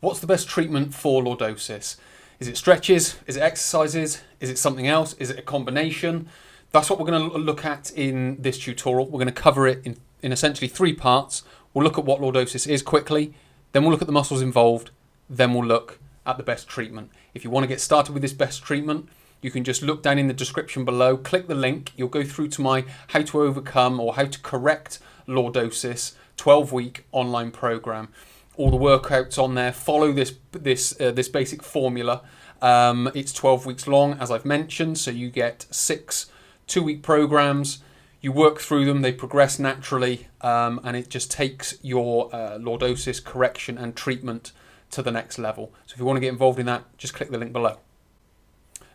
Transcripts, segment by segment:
What's the best treatment for lordosis? Is it stretches? Is it exercises? Is it something else? Is it a combination? That's what we're going to look at in this tutorial. We're going to cover it in essentially 3 parts. We'll look at what lordosis is quickly, then we'll look at the muscles involved, then we'll look at the best treatment. If you want to get started with this best treatment, you can just look down in the description below, click the link, you'll go through to my how to overcome or how to correct lordosis 12-week online program. All the workouts on there follow this basic formula. It's 12 weeks long, as I've mentioned, so you get 6 2-week programs. You work through them, they progress naturally, and it just takes your lordosis correction and treatment to the next level. So if you want to get involved in that, just click the link below.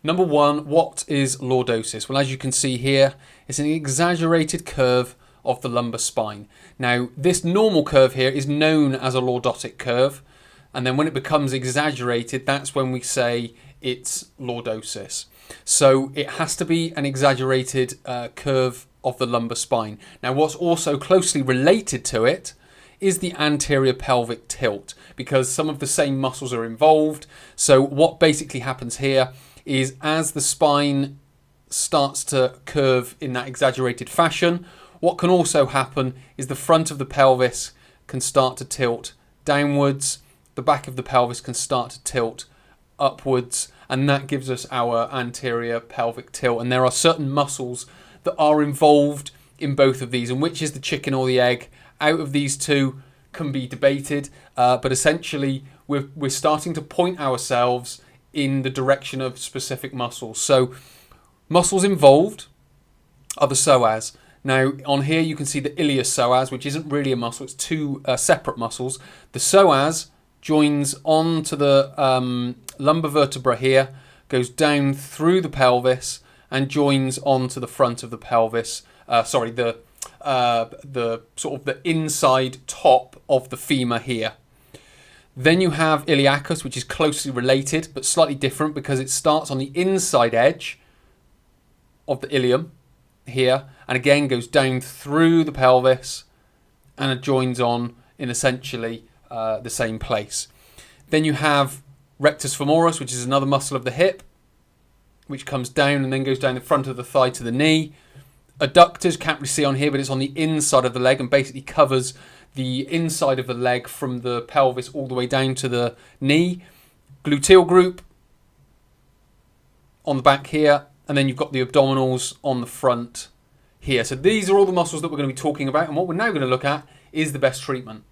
Number 1, what is lordosis? Well, as you can see here, it's an exaggerated curve of the lumbar spine. Now, this normal curve here is known as a lordotic curve, and then when it becomes exaggerated, that's when we say it's lordosis. So it has to be an exaggerated curve of the lumbar spine. Now, what's also closely related to it is the anterior pelvic tilt, because some of the same muscles are involved. So what basically happens here is as the spine starts to curve in that exaggerated fashion, what can also happen is the front of the pelvis can start to tilt downwards, the back of the pelvis can start to tilt upwards, and that gives us our anterior pelvic tilt. And there are certain muscles that are involved in both of these, and which is the chicken or the egg out of these two can be debated, but essentially we're starting to point ourselves in the direction of specific muscles. So muscles involved are the psoas. Now on here you can see the iliopsoas, which isn't really a muscle, it's 2 separate muscles. The psoas joins onto the lumbar vertebra here, goes down through the pelvis and joins onto the front of the pelvis. The sort of the inside top of the femur here. Then you have iliacus, which is closely related but slightly different because it starts on the inside edge of the ilium here, and again goes down through the pelvis and it joins on in essentially the same place. Then you have rectus femoris, which is another muscle of the hip, which comes down and then goes down the front of the thigh to the knee. Adductors, can't really see on here, but it's on the inside of the leg and basically covers the inside of the leg from the pelvis all the way down to the knee. Gluteal group on the back here, and then you've got the abdominals on the front here. So these are all the muscles that we're going to be talking about, and what we're now going to look at is the best treatment.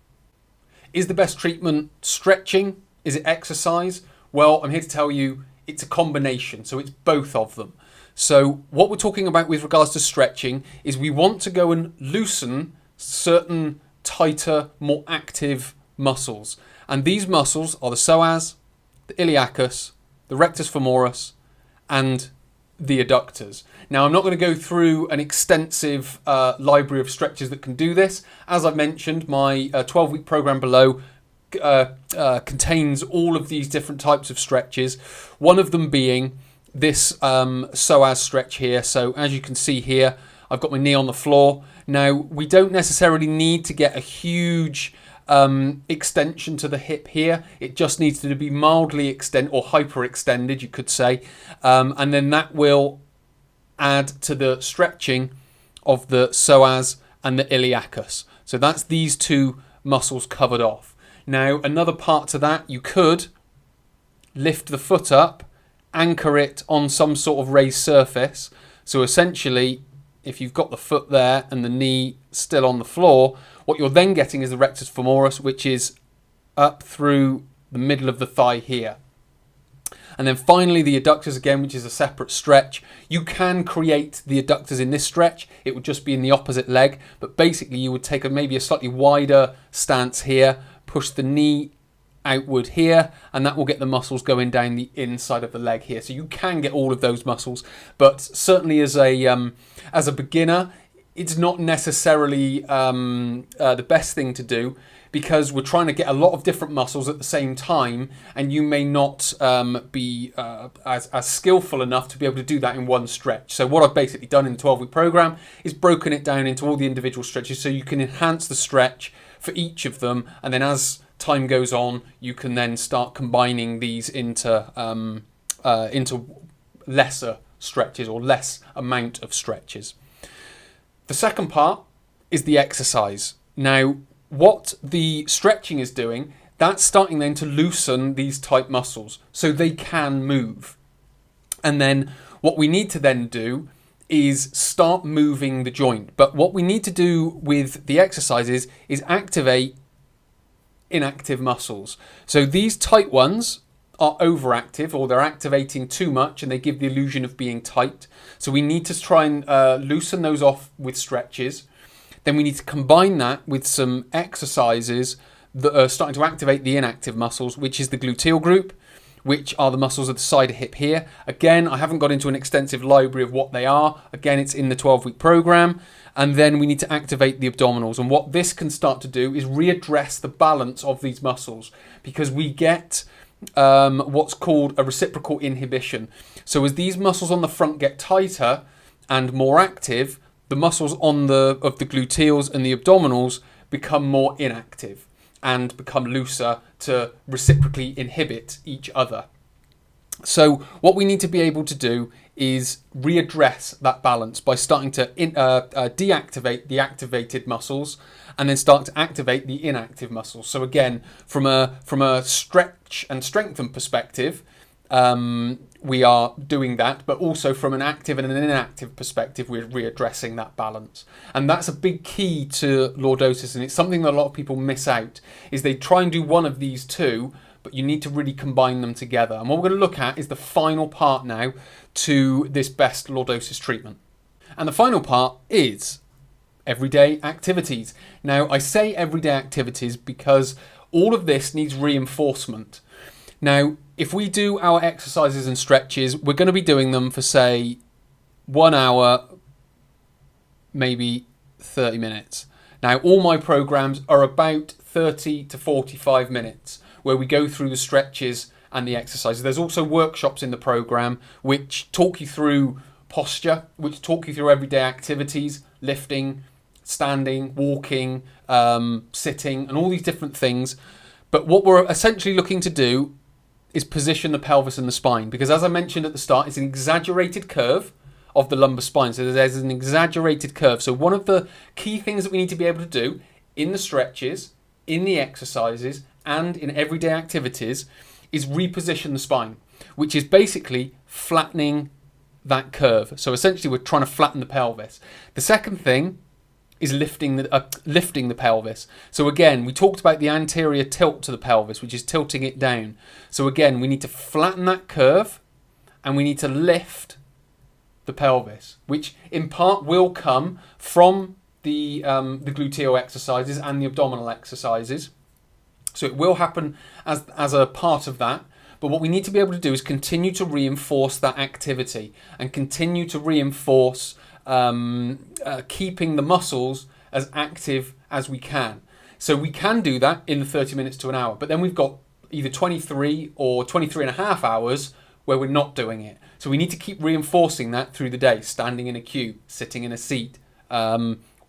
Is the best treatment stretching? Is it exercise? Well, I'm here to tell you it's a combination, so it's both of them. So what we're talking about with regards to stretching is we want to go and loosen certain tighter, more active muscles. And these muscles are the psoas, the iliacus, the rectus femoris, and the adductors. Now, I'm not going to go through an extensive library of stretches that can do this. As I've mentioned, my 12-week program below contains all of these different types of stretches, one of them being this psoas stretch here. So as you can see here, I've got my knee on the floor. Now, we don't necessarily need to get a huge extension to the hip here. It just needs to be mildly extended or hyperextended, you could say. And then that will add to the stretching of the psoas and the iliacus. So that's these 2 muscles covered off. Now, another part to that, you could lift the foot up, anchor it on some sort of raised surface. So essentially, if you've got the foot there and the knee still on the floor, what you're then getting is the rectus femoris, which is up through the middle of the thigh here. And then finally the adductors again, which is a separate stretch. You can create the adductors in this stretch. It would just be in the opposite leg, but basically you would take maybe a slightly wider stance here, push the knee outward here, and that will get the muscles going down the inside of the leg here. So you can get all of those muscles, but certainly as a beginner, it's not necessarily the best thing to do, because we're trying to get a lot of different muscles at the same time, and you may not be as skillful enough to be able to do that in one stretch. So what I've basically done in the 12-week program is broken it down into all the individual stretches so you can enhance the stretch for each of them, and then as time goes on, you can then start combining these into lesser stretches or less amount of stretches. The second part is the exercise. Now, what the stretching is doing, that's starting then to loosen these tight muscles so they can move. And then what we need to then do is start moving the joint. But what we need to do with the exercises is activate inactive muscles. So these tight ones are overactive, or they're activating too much and they give the illusion of being tight. So we need to try and loosen those off with stretches. Then we need to combine that with some exercises that are starting to activate the inactive muscles, which is the gluteal group, which are the muscles at the side of hip here. Again, I haven't got into an extensive library of what they are. Again, it's in the 12-week program. And then we need to activate the abdominals. And what this can start to do is readdress the balance of these muscles, because we get what's called a reciprocal inhibition. So as these muscles on the front get tighter and more active, the muscles of the gluteals and the abdominals become more inactive and become looser to reciprocally inhibit each other. So what we need to be able to do is readdress that balance by starting to deactivate the activated muscles and then start to activate the inactive muscles. So again, from a stretch and strengthen perspective, we are doing that, but also from an active and an inactive perspective, we're readdressing that balance. And that's a big key to lordosis, and it's something that a lot of people miss out, is they try and do one of these two, but you need to really combine them together. And what we're going to look at is the final part now to this best lordosis treatment. And the final part is everyday activities. Now, I say everyday activities because all of this needs reinforcement. Now, if we do our exercises and stretches, we're going to be doing them for, say, 1 hour, maybe 30 minutes. Now, all my programs are about 30 to 45 minutes, where we go through the stretches and the exercises. There's also workshops in the program which talk you through posture, which talk you through everyday activities, lifting, standing, walking, sitting, and all these different things. But what we're essentially looking to do is position the pelvis and the spine, because as I mentioned at the start, it's an exaggerated curve of the lumbar spine. So there's an exaggerated curve. So one of the key things that we need to be able to do in the stretches, in the exercises, and in everyday activities is reposition the spine, which is basically flattening that curve. So essentially we're trying to flatten the pelvis. The second thing is lifting the pelvis. So again, we talked about the anterior tilt to the pelvis, which is tilting it down. So again, we need to flatten that curve and we need to lift the pelvis, which in part will come from the gluteal exercises and the abdominal exercises. So it will happen as a part of that. But what we need to be able to do is continue to reinforce that activity and continue to reinforce keeping the muscles as active as we can. So we can do that in the 30 minutes to an hour, but then we've got either 23 or 23 and a half hours where we're not doing it. So we need to keep reinforcing that through the day, standing in a queue, sitting in a seat,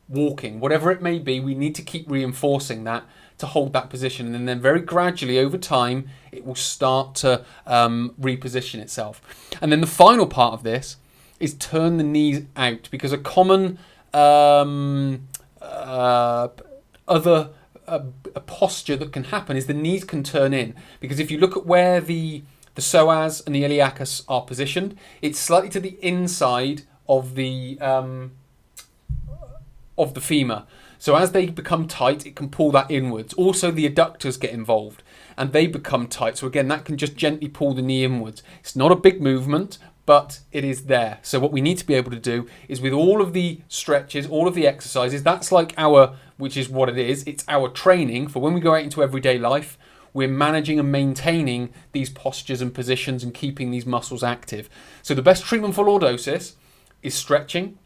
walking, whatever it may be. We need to keep reinforcing that to hold that position, and then very gradually over time it will start to reposition itself. And then the final part of this is turn the knees out, because a common other posture that can happen is the knees can turn in, because if you look at where the psoas and the iliacus are positioned, it's slightly to the inside of the femur. So as they become tight, it can pull that inwards. Also, the adductors get involved and they become tight. So again, that can just gently pull the knee inwards. It's not a big movement, but it is there. So what we need to be able to do is, with all of the stretches, all of the exercises, that's like which is what it is, it's our training for when we go out into everyday life. We're managing and maintaining these postures and positions and keeping these muscles active. So the best treatment for lordosis is stretching,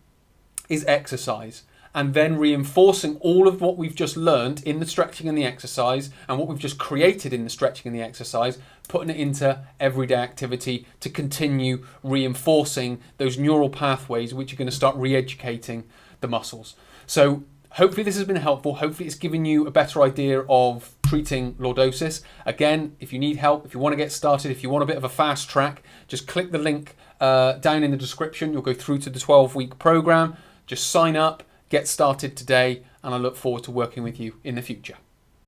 is exercise, and then reinforcing all of what we've just learned in the stretching and the exercise and what we've just created in the stretching and the exercise, putting it into everyday activity to continue reinforcing those neural pathways which are going to start re-educating the muscles. So Hopefully this has been helpful. Hopefully it's given you a better idea of treating lordosis. Again, if you need help, if you want to get started, if you want a bit of a fast track, just click the link down in the description. You'll go through to the 12-week program. Just sign up, get started today, and I look forward to working with you in the future.